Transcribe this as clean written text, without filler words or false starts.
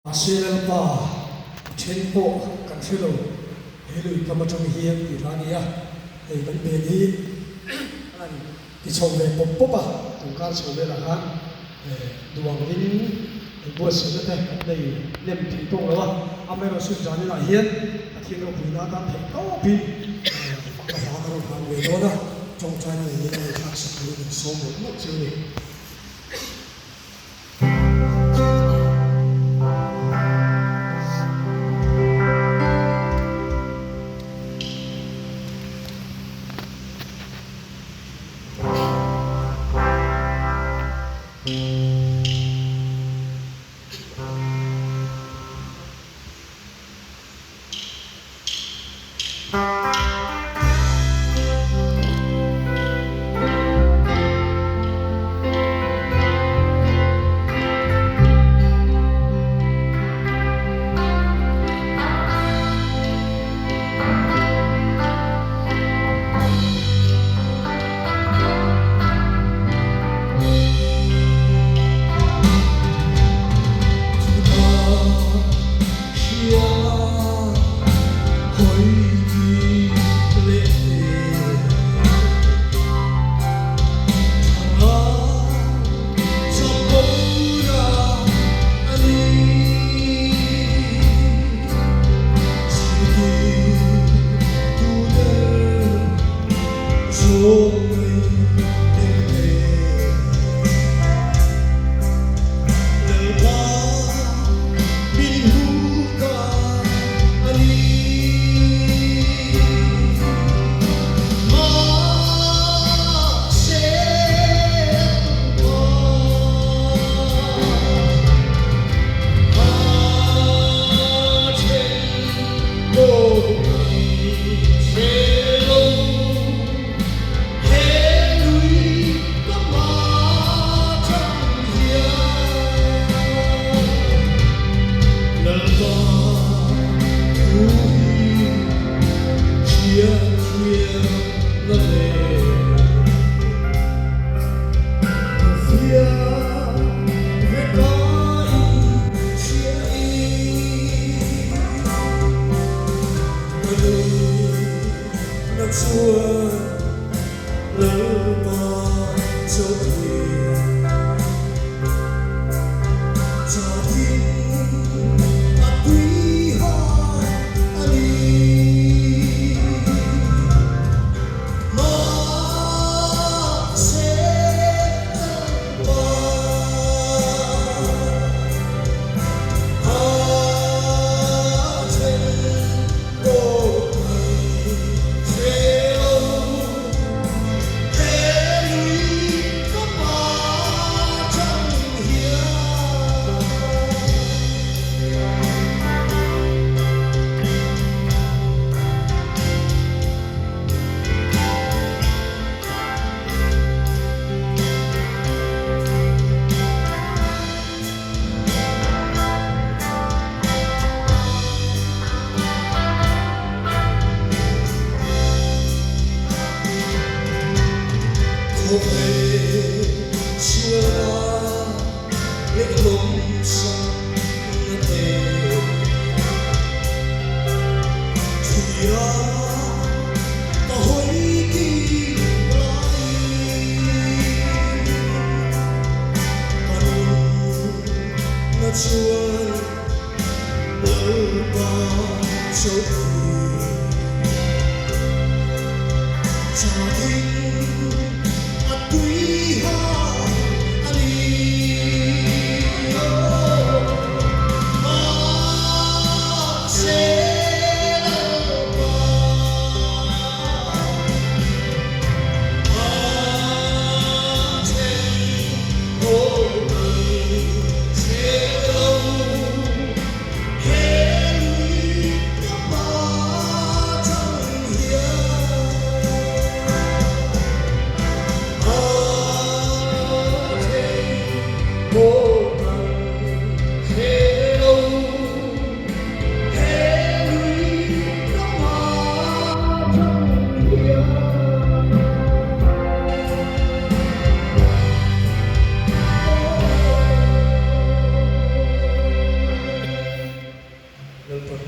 Asilpa Chenpo Kanfilo Luikam trong hian Irania thì vẫn bền hi thì sầu về bốc à tụng can sầu về là khác duang vinh bữa sớm thế đây niệm thị tụng rồi anh em suy nghĩ là hian thiên đạo quý na tam thấy có pin các bạn có làm về đó đó trong trái này như này khác sẽ có những số một chữ này Hey, Lalpot